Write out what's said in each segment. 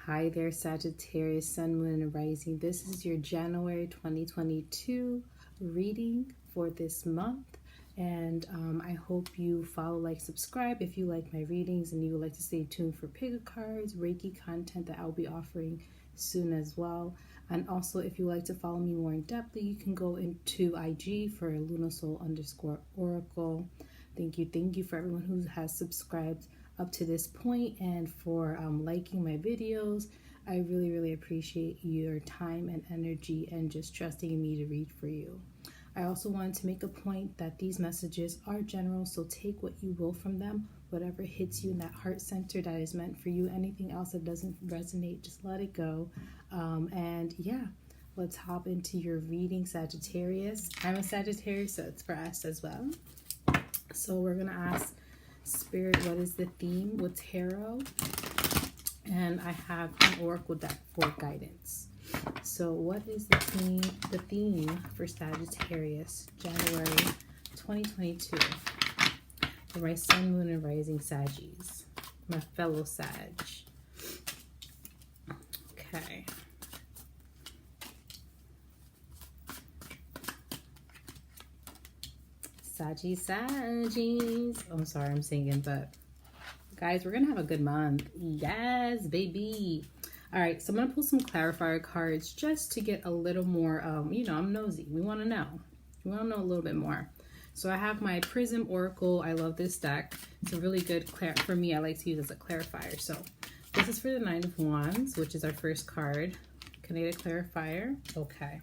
Hi there, Sagittarius, Sun, Moon, and Rising. This is your January 2022 reading for this month. And I hope you follow, like, subscribe if you like my readings and you would like to stay tuned for pick cards, Reiki content that I'll be offering soon as well. And also, if you like to follow me more in depth, you can go into IG for lunasoul_oracle. Thank you for everyone who has subscribed up to this point and for liking my videos. I really appreciate your time and energy and just trusting me to read for you. I also wanted to make a point that these messages are general, so take what you will from them. Whatever hits you in that heart center that is meant for you. Anything else that doesn't resonate, just let it go. And yeah, let's hop into your reading, Sagittarius. I'm a Sagittarius, so it's for us as well. So we're gonna ask Spirit, what is the theme with tarot? And I have an oracle deck for guidance. So what is the theme for Sagittarius, January 2022? For my Sun, Moon, and Rising Saggies, my fellow Sag. Okay. Saggies. I'm sorry, I'm singing, but guys, we're gonna have a good month. Yes, baby. All right, so I'm gonna pull some clarifier cards just to get a little more. I'm nosy. We want to know. We want to know a little bit more. So I have my Prism Oracle. I love this deck. It's a really good for me. I like to use it as a clarifier. So this is for the Nine of Wands, which is our first card. Can I get a clarifier? Okay.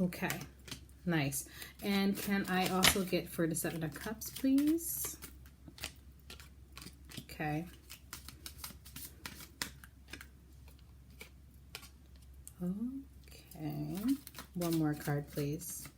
Okay. Nice. And can I also get for the Seven of Cups, please? Okay. Okay. One more card, please.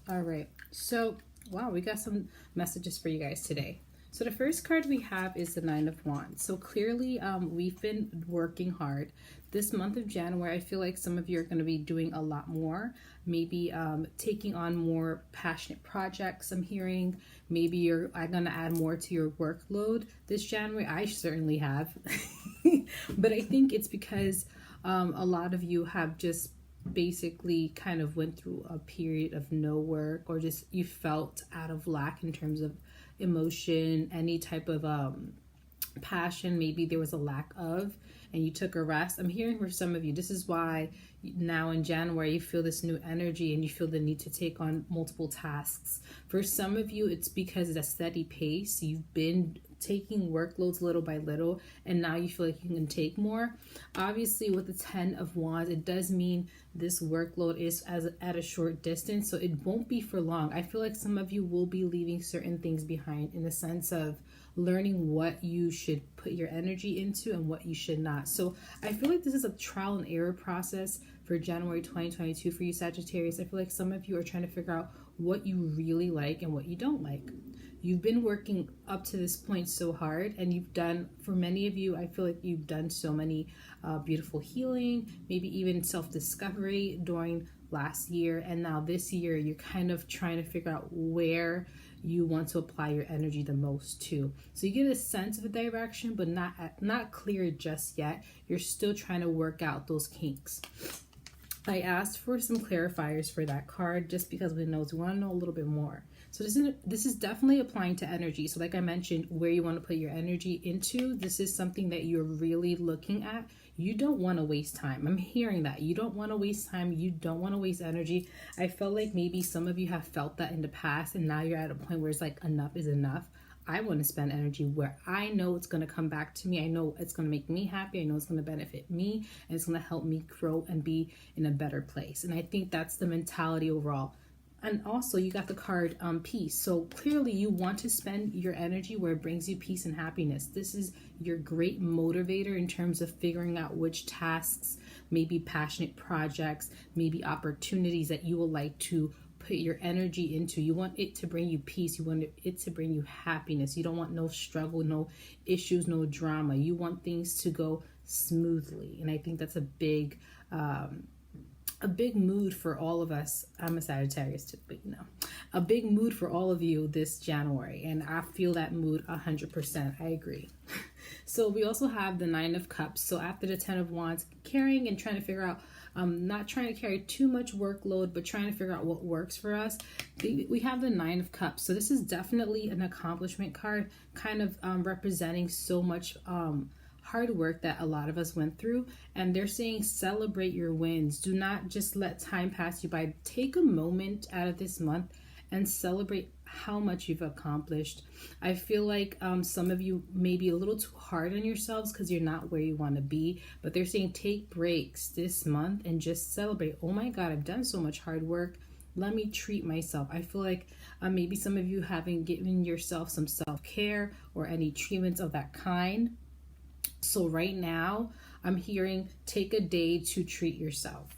All right. So, wow, we got some messages for you guys today. So the first card we have is the Nine of Wands. So clearly, we've been working hard. This month of January, I feel like some of you are going to be doing a lot more. Maybe taking on more passionate projects, I'm hearing. Maybe you're going to add more to your workload this January. I certainly have. But I think it's because a lot of you have just basically kind of went through a period of no work, or just you felt out of lack in terms of emotion, any type of passion. Maybe there was a lack of, and you took a rest. I'm hearing for some of you, this is why now in January you feel this new energy and you feel the need to take on multiple tasks. For some of you, it's because it's a steady pace. You've been taking workloads little by little, and now you feel like you can take more. Obviously, with the 10 of Wands, it does mean this workload is at a short distance, so it won't be for long. I feel like some of you will be leaving certain things behind in the sense of learning what you should put your energy into and what you should not. So I feel like this is a trial and error process for January 2022 for you, Sagittarius. I feel like some of you are trying to figure out what you really like and what you don't like. You've been working up to this point so hard, and you've done, for many of you, I feel like you've done so many beautiful healing, maybe even self-discovery during last year, and now this year you're kind of trying to figure out where you want to apply your energy the most to. So you get a sense of a direction, but not clear just yet. You're still trying to work out those kinks. I asked for some clarifiers for that card just because we want to know a little bit more. So this is definitely applying to energy. So like I mentioned, where you want to put your energy into, this is something that you're really looking at. You don't want to waste time. I'm hearing that. You don't want to waste time. You don't want to waste energy. I felt like maybe some of you have felt that in the past, and now you're at a point where it's like enough is enough. I want to spend energy where I know it's going to come back to me. I know it's going to make me happy. I know it's going to benefit me, and it's going to help me grow and be in a better place. And I think that's the mentality overall. And also you got the card peace. So clearly you want to spend your energy where it brings you peace and happiness. This is your great motivator in terms of figuring out which tasks, maybe passionate projects, maybe opportunities that you would like to put your energy into. You want it to bring you peace. You want it to bring you happiness. You don't want no struggle, no issues, no drama. You want things to go smoothly. And I think that's a big a big mood for all of us. I'm a Sagittarius too, but you know, a big mood for all of you this January. And I feel that mood 100%. I agree. So we also have the Nine of Cups. So after the Ten of Wands, carrying and trying to figure out, not trying to carry too much workload, but trying to figure out what works for us. We have the Nine of Cups. So this is definitely an accomplishment card, kind of representing so much hard work that a lot of us went through. And they're saying celebrate your wins. Do not just let time pass you by. Take a moment out of this month and celebrate how much you've accomplished. I feel like some of you may be a little too hard on yourselves because you're not where you want to be, but they're saying take breaks this month and just celebrate. Oh my God, I've done so much hard work. Let me treat myself. I feel like maybe some of you haven't given yourself some self-care or any treatments of that kind. So right now, I'm hearing take a day to treat yourself.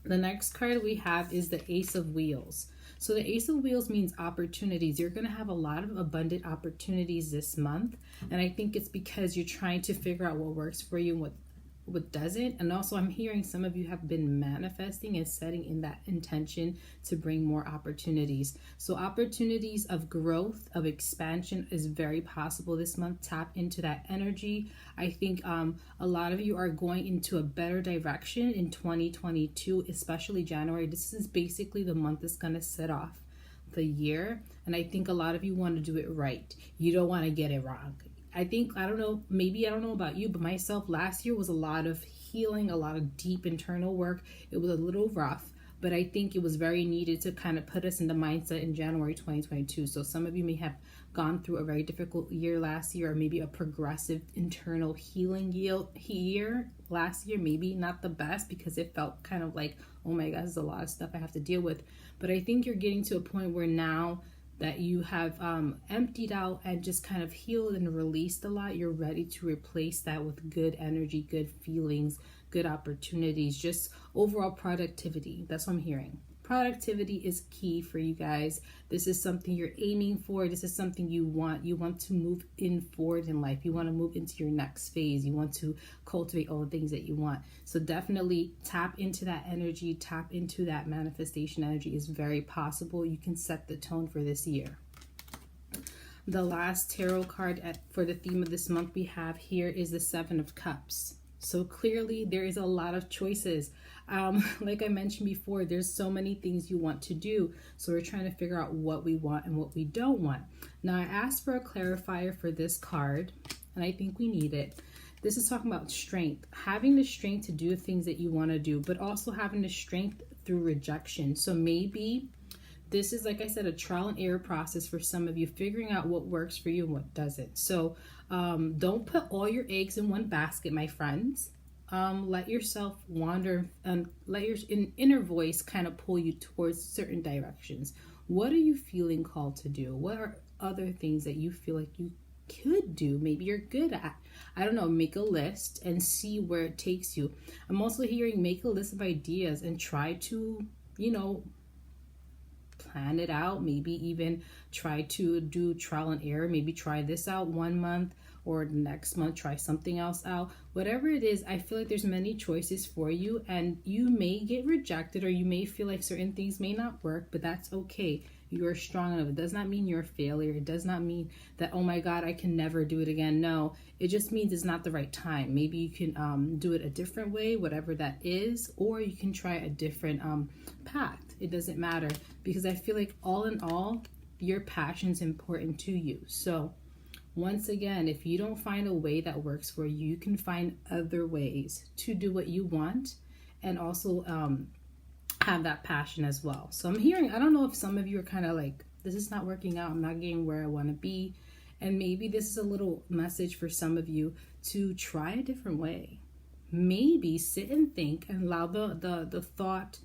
The next card we have is the Ace of Wheels. So the Ace of Wheels means opportunities. You're going to have a lot of abundant opportunities this month. And I think it's because you're trying to figure out what works for you and what doesn't. And also I'm hearing some of you have been manifesting and setting in that intention to bring more opportunities. So opportunities of growth, of expansion is very possible this month. Tap into that energy. I think a lot of you are going into a better direction in 2022, especially January. This is basically the month that's going to set off the year. And I think a lot of you want to do it right. You don't want to get it wrong. I think, I don't know, maybe I don't know about you, but myself, last year was a lot of healing, a lot of deep internal work. It was a little rough, but I think it was very needed to kind of put us in the mindset in January 2022. So some of you may have gone through a very difficult year last year, or maybe a progressive internal healing year last year. Maybe not the best because it felt kind of like, oh my God, there's a lot of stuff I have to deal with. But I think you're getting to a point where now that you have emptied out and just kind of healed and released a lot, you're ready to replace that with good energy, good feelings, good opportunities, just overall productivity. That's what I'm hearing. Productivity is key for you guys. This is something you're aiming for. This is something you want. You want to move forward in life. You want to move into your next phase. You want to cultivate all the things that you want. So definitely tap into that energy. Tap into that manifestation energy is very possible. You can set the tone for this year. The last tarot card for the theme of this month we have here is the Seven of Cups. So clearly there is a lot of choices. Like I mentioned before, there's so many things you want to do. So we're trying to figure out what we want and what we don't want. Now I asked for a clarifier for this card, and I think we need it. This is talking about strength, having the strength to do the things that you want to do, but also having the strength through rejection. So maybe this is, like I said, a trial and error process for some of you, figuring out what works for you and what doesn't. So don't put all your eggs in one basket, my friends. Let yourself wander and let your inner voice kind of pull you towards certain directions. What are you feeling called to do? What are other things that you feel like you could do, maybe you're good at? I don't know, make a list and see where it takes you. I'm also hearing make a list of ideas and try to, plan it out. Maybe even try to do trial and error. Maybe try this out 1 month, or next month try something else out. Whatever it is, I feel like there's many choices for you, and you may get rejected, or you may feel like certain things may not work, but that's okay. You are strong enough. It does not mean you're a failure. It does not mean that, oh my God, I can never do it again. No, it just means it's not the right time. Maybe you can do it a different way, whatever that is, or you can try a different path. It doesn't matter, because I feel like all in all, your passion's important to you. So once again, if you don't find a way that works for you, you can find other ways to do what you want, and also have that passion as well. So I'm hearing, I don't know if some of you are kind of like, this is not working out, I'm not getting where I want to be. And maybe this is a little message for some of you to try a different way. Maybe sit and think and allow the thought,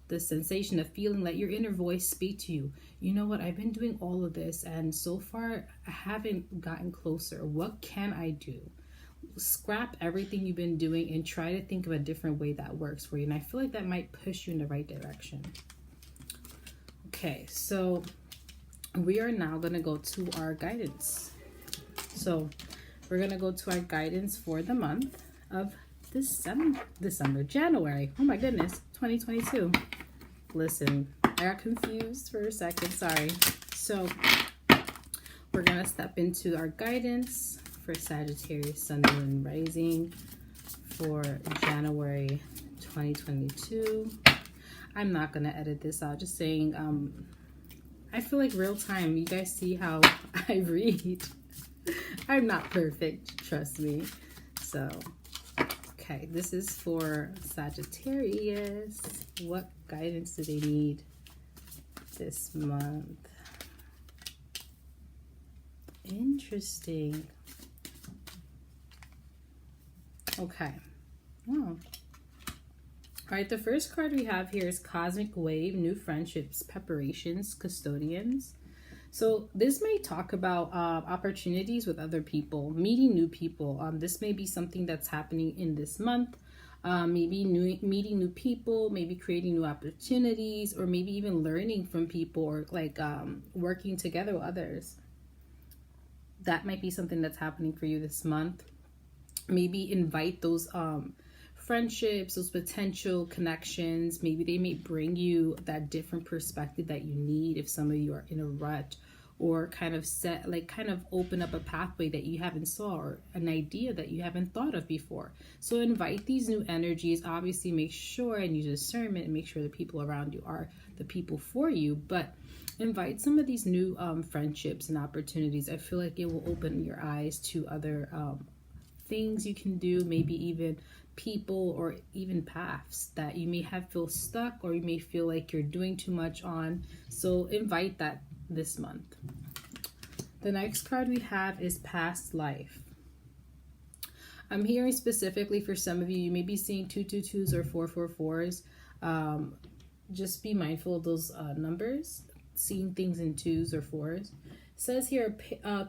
the sensation, the feeling, let your inner voice speak to you. You know what, I've been doing all of this and so far I haven't gotten closer. What can I do? Scrap everything you've been doing and try to think of a different way that works for you. And I feel like that might push you in the right direction. Okay, so we are now going to go to our guidance. So we're going to go to our guidance for the month of January. Oh my goodness, 2022. Listen, I got confused for a second, sorry. So we're gonna step into our guidance for Sagittarius, Sun, Moon, Rising for January 2022. I'm not gonna edit this out, just saying, I feel like real time. You guys see how I read. I'm not perfect, trust me. So, okay, this is for Sagittarius. What guidance do they need this month? Interesting. Okay. Oh. All right, the first card we have here is Cosmic Wave, New Friendships, Preparations, Custodians. So this may talk about opportunities with other people, meeting new people. This may be something that's happening in this month. Maybe meeting new people, maybe creating new opportunities, or maybe even learning from people, or like working together with others. That might be something that's happening for you this month. Maybe invite those friendships, those potential connections. Maybe they may bring you that different perspective that you need if some of you are in a rut, or kind of open up a pathway that you haven't saw, or an idea that you haven't thought of before. So invite these new energies. Obviously make sure and use discernment and make sure the people around you are the people for you, but invite some of these new friendships and opportunities. I feel like it will open your eyes to other things you can do, maybe even people or even paths that you may have feel stuck, or you may feel like you're doing too much on. So invite that this month. The next card we have is Past Life. I'm hearing specifically for some of you, you may be seeing 222s or 444s. Just be mindful of those numbers, seeing things in 2s or 4s. Says here,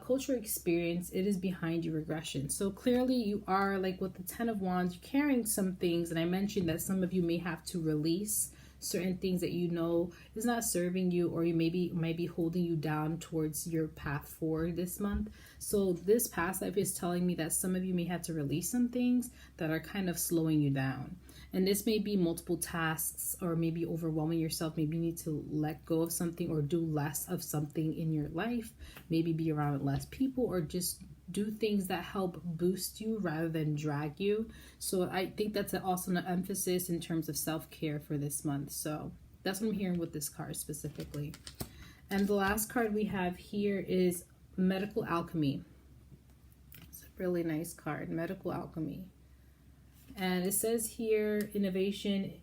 cultural experience, it is behind your regression. So clearly you are, like with the 10 of Wands, you're carrying some things. And I mentioned that some of you may have to release certain things that you know is not serving you, or you might be holding you down towards your path forward this month. So this past life is telling me that some of you may have to release some things that are kind of slowing you down. And this may be multiple tasks, or maybe overwhelming yourself. Maybe you need to let go of something, or do less of something in your life. Maybe be around less people, or just do things that help boost you rather than drag you. So I think that's also an emphasis in terms of self-care for this month. So that's what I'm hearing with this card specifically. And the last card we have here is Medical Alchemy. It's a really nice card, Medical Alchemy. And it says here, innovation,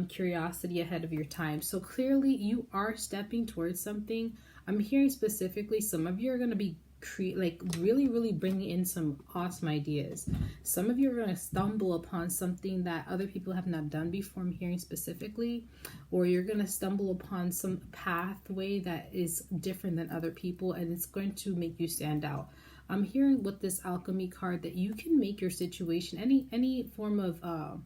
curiosity ahead of your time. So clearly you are stepping towards something. I'm hearing specifically some of you are going to be really bringing in some awesome ideas. Some of you are going to stumble upon something that other people have not done before, I'm hearing specifically, or you're going to stumble upon some pathway that is different than other people, and it's going to make you stand out. I'm hearing with this alchemy card that you can make your situation, any form of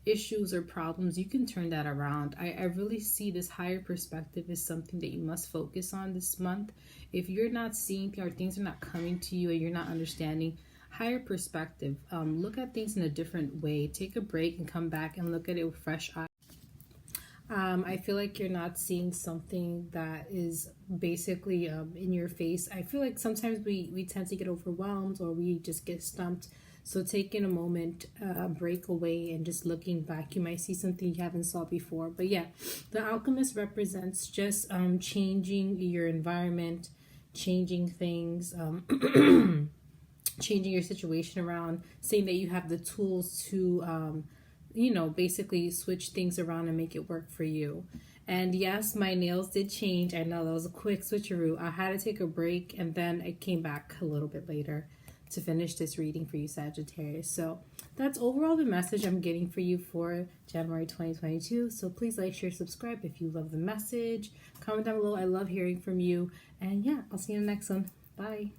issues or problems, you can turn that around. I really see this higher perspective is something that you must focus on this month. If you're not seeing, or things are not coming to you, and you're not understanding, higher perspective, look at things in a different way. Take a break and come back and look at it with fresh eyes. I feel like you're not seeing something that is basically in your face. I feel like sometimes we tend to get overwhelmed, or we just get stumped. So taking a moment, break away, and just looking back, you might see something you haven't saw before. But yeah, the alchemist represents just changing your environment, changing things, changing your situation around, saying that you have the tools to basically switch things around and make it work for you. And yes, my nails did change. I know that was a quick switcheroo. I had to take a break, and then I came back a little bit later to finish this reading for you, Sagittarius. So that's overall the message I'm getting for you for January 2022. So please like, share, subscribe if you love the message. Comment down below. I love hearing from you. And yeah, I'll see you in the next one. Bye.